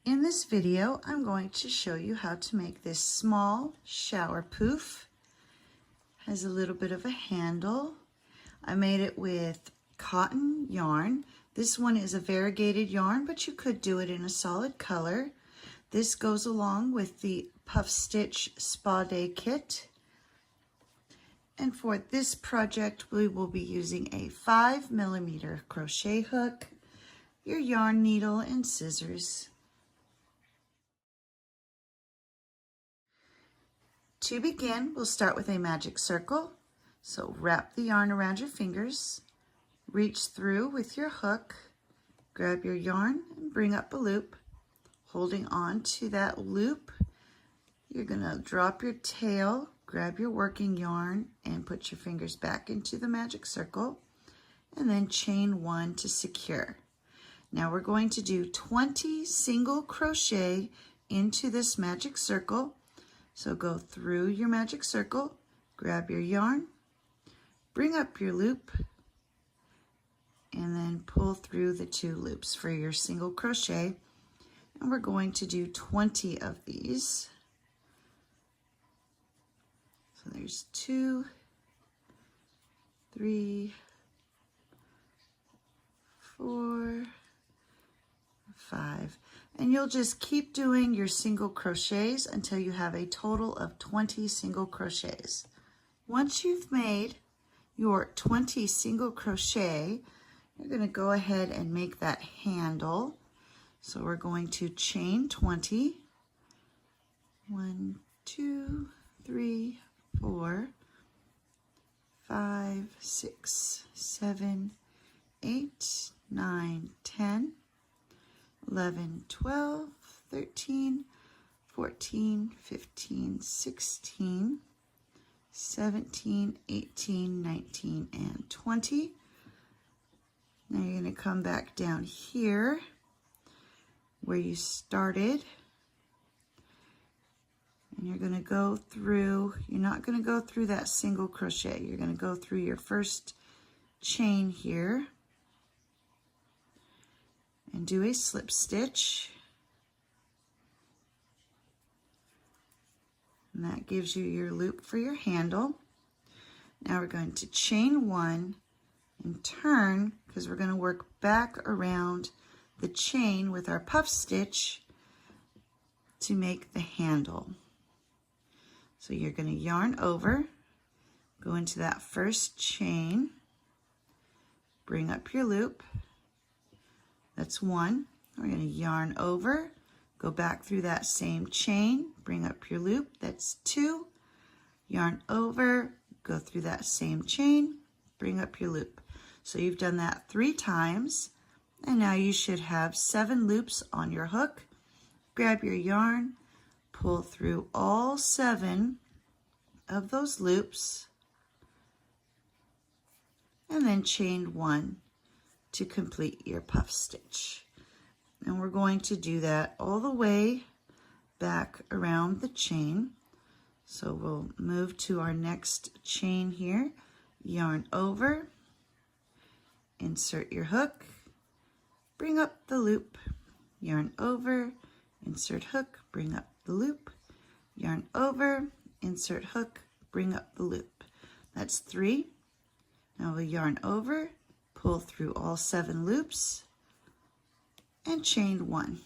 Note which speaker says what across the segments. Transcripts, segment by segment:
Speaker 1: In this video, I'm going to show you how to make this small shower poof. Has a little bit of a handle. I made it with cotton yarn. This one is a variegated yarn, but you could do it in a solid color. This goes along with the Puff Stitch Spa Day kit. And for this project, we will be using a 5mm crochet hook, your yarn needle, and scissors. To begin, we'll start with a magic circle. So wrap the yarn around your fingers, reach through with your hook, grab your yarn and bring up a loop. Holding on to that loop, you're gonna drop your tail, grab your working yarn and put your fingers back into the magic circle and then chain 1 to secure. Now we're going to do 20 single crochet into this magic circle. So go through your magic circle, grab your yarn, bring up your loop, and then pull through the 2 loops for your single crochet. And we're going to do 20 of these. So there's 2, 3, 4, 5. And you'll just keep doing your single crochets until you have a total of 20 single crochets. Once you've made your 20 single crochet, you're going to go ahead and make that handle. So we're going to chain 20. 1, 2, 3, 4, 5, 6, 7, 8, 9, 10. 11, 12, 13, 14, 15, 16, 17, 18, 19, and 20. Now you're going to come back down here where you started. And you're going to go through, you're not going to go through that single crochet. You're going to go through your first chain here. And do a slip stitch. And that gives you your loop for your handle. Now we're going to chain 1 and turn, because we're going to work back around the chain with our puff stitch to make the handle. So you're going to yarn over, go into that first chain, bring up your loop. That's 1. We're going to yarn over, go back through that same chain, bring up your loop. That's 2. Yarn over, go through that same chain, bring up your loop. So you've done that 3 times, and now you should have 7 loops on your hook. Grab your yarn, pull through all 7 of those loops, and then chain 1 to complete your puff stitch. And we're going to do that all the way back around the chain. So we'll move to our next chain here, yarn over, insert your hook, bring up the loop, yarn over, insert hook, bring up the loop, yarn over, insert hook, bring up the loop. That's 3. Now we'll yarn over, pull through all 7 loops, and chain 1.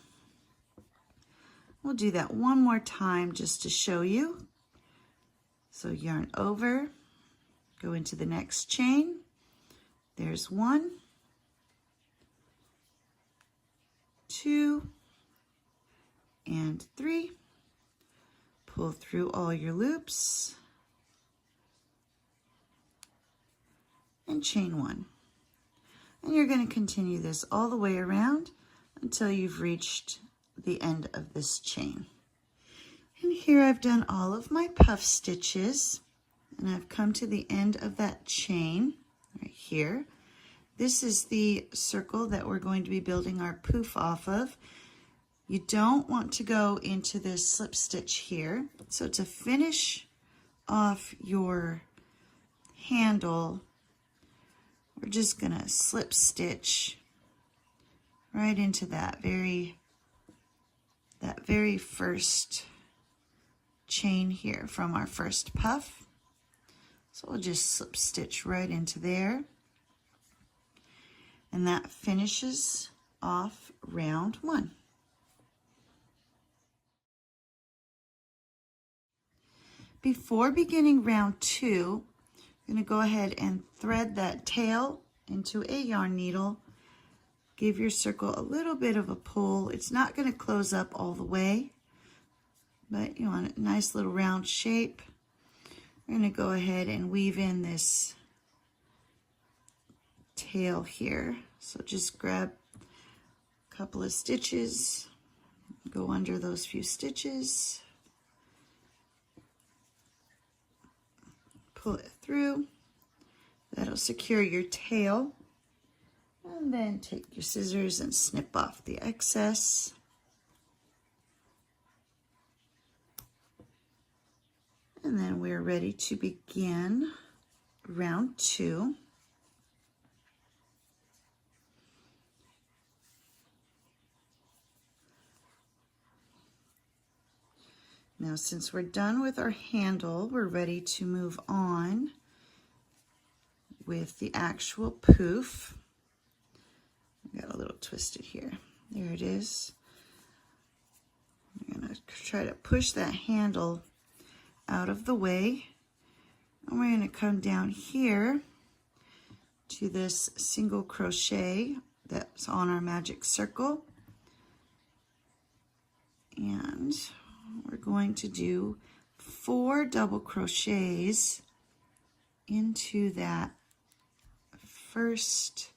Speaker 1: We'll do that one more time just to show you. So yarn over, go into the next chain. There's 1, 2, and 3. Pull through all your loops, and chain 1. And you're going to continue this all the way around until you've reached the end of this chain. And here I've done all of my puff stitches, and I've come to the end of that chain right here. This is the circle that we're going to be building our poof off of. You don't want to go into this slip stitch here. So to finish off your handle, we're just going to slip stitch right into that very that very first chain here from our first puff. So we'll just slip stitch right into there. And that finishes off round 1. Before beginning round 2, I'm going to go ahead and thread that tail into a yarn needle. Give your circle a little bit of a pull. It's not going to close up all the way, but you want a nice little round shape. We're going to go ahead and weave in this tail here. So just grab a couple of stitches, go under those few stitches, pull it through. That'll secure your tail. And then take your scissors and snip off the excess. And then we're ready to begin round 2. Now, since we're done with our handle, we're ready to move on with the actual poof. Got a little twisted here. There it is. I'm going to try to push that handle out of the way. And we're going to come down here to this single crochet that's on our magic circle. And we're going to do 4 double crochets into that first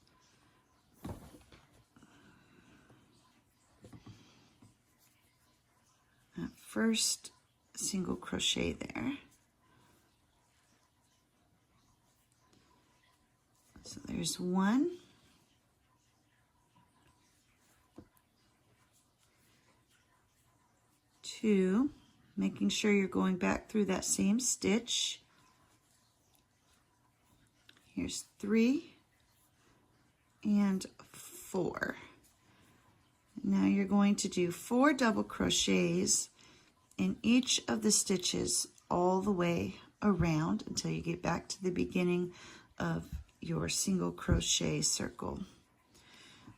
Speaker 1: single crochet there. So there's 1, 2, making sure you're going back through that same stitch. Here's 3 and 4. Now you're going to do 4 double crochets in each of the stitches all the way around until you get back to the beginning of your single crochet circle.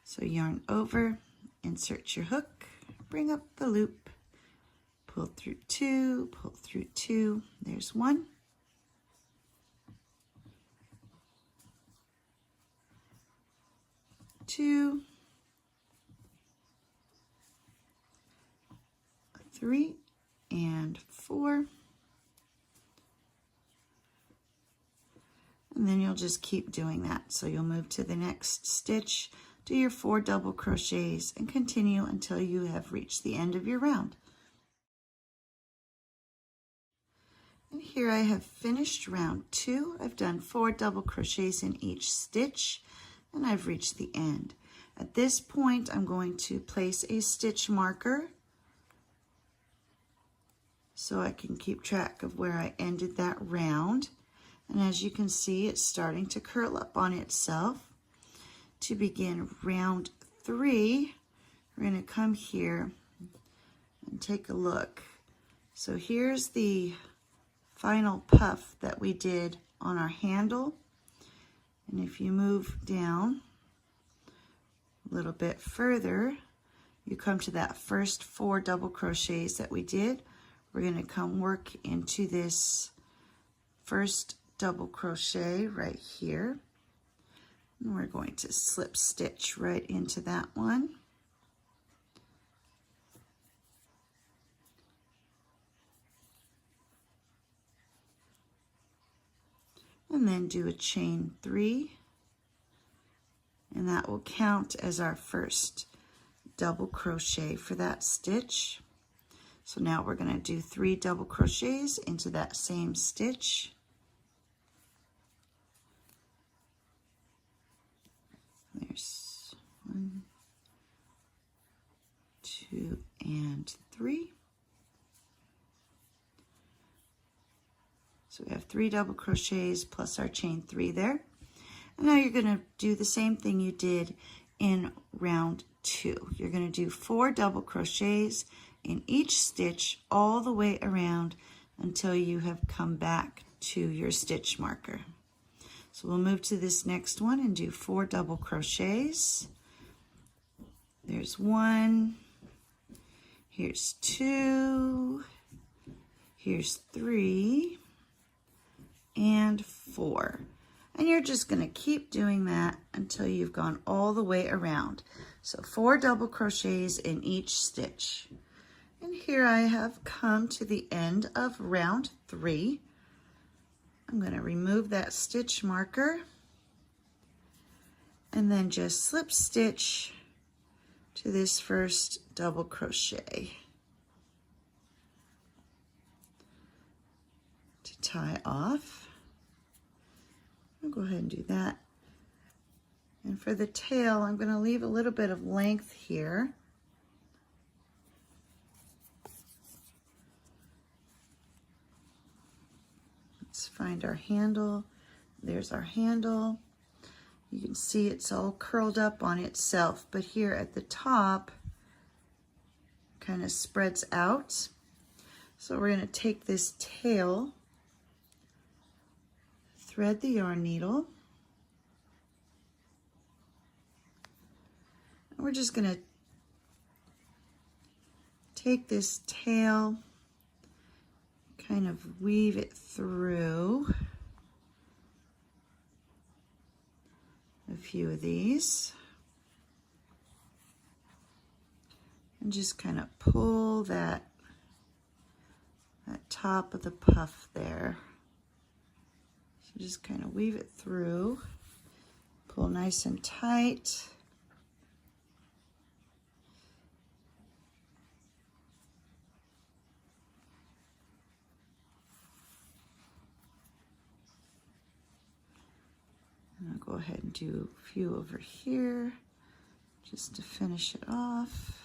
Speaker 1: So yarn over, insert your hook, bring up the loop, pull through 2, pull through 2, there's 1. Two, 3 and 4, and then you'll just keep doing that. So you'll move to the next stitch, do your 4 double crochets, and continue until you have reached the end of your round. And here I have finished round 2. I've done 4 double crochets in each stitch, and I've reached the end. At this point, I'm going to place a stitch marker so I can keep track of where I ended that round. And as you can see, it's starting to curl up on itself. To begin round 3, we're going to come here and take a look. So here's the final puff that we did on our handle. And if you move down a little bit further, you come to that first 4 double crochets that we did. We're going to come work into this first double crochet right here. And we're going to slip stitch right into that one. And then do a chain 3. And that will count as our first double crochet for that stitch. So now we're going to do 3 double crochets into that same stitch. There's 1, 2, and 3. So we have 3 double crochets plus our chain 3 there. And now you're going to do the same thing you did in round 2. You're going to do 4 double crochets in each stitch all the way around until you have come back to your stitch marker. So we'll move to this next one and do 4 double crochets. There's 1, here's 2, here's 3, and 4. And you're just going to keep doing that until you've gone all the way around. So 4 double crochets in each stitch. And here I have come to the end of round 3. I'm going to remove that stitch marker and then just slip stitch to this first double crochet to tie off. I'll go ahead and do that. And for the tail, I'm going to leave a little bit of length here. Let's find our handle. There's our handle. You can see it's all curled up on itself, but here at the top kind of spreads out. So we're going to take this tail, thread the yarn needle, and we're just going to take this tail, kind of weave it through a few of these and just kind of pull that top of the puff there. So just kind of weave it through, pull nice and tight. And I'll go ahead and do a few over here just to finish it off.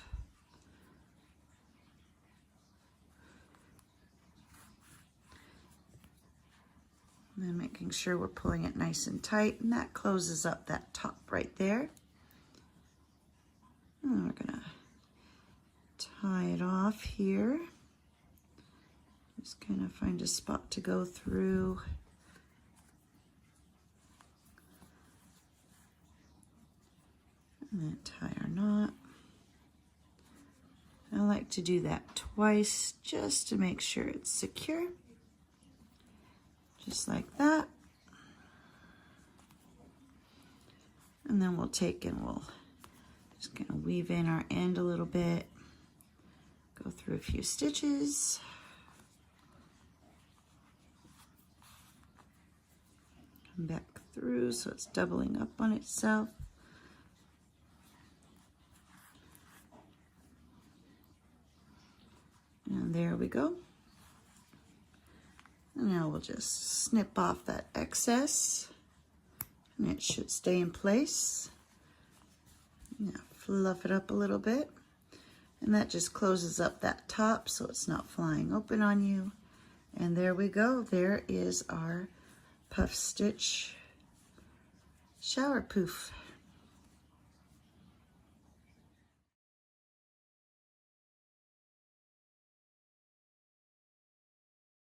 Speaker 1: And then making sure we're pulling it nice and tight, and that closes up that top right there. And we're gonna tie it off here. Just kind of find a spot to go through. And then tie our knot. I like to do that twice just to make sure it's secure. Just like that. And then we'll take and we'll just kind of weave in our end a little bit. Go through a few stitches. Come back through so it's doubling up on itself. And there we go. And now we'll just snip off that excess and it should stay in place. Now fluff it up a little bit, and that just closes up that top so it's not flying open on you. And there we go. There is our puff stitch shower poof.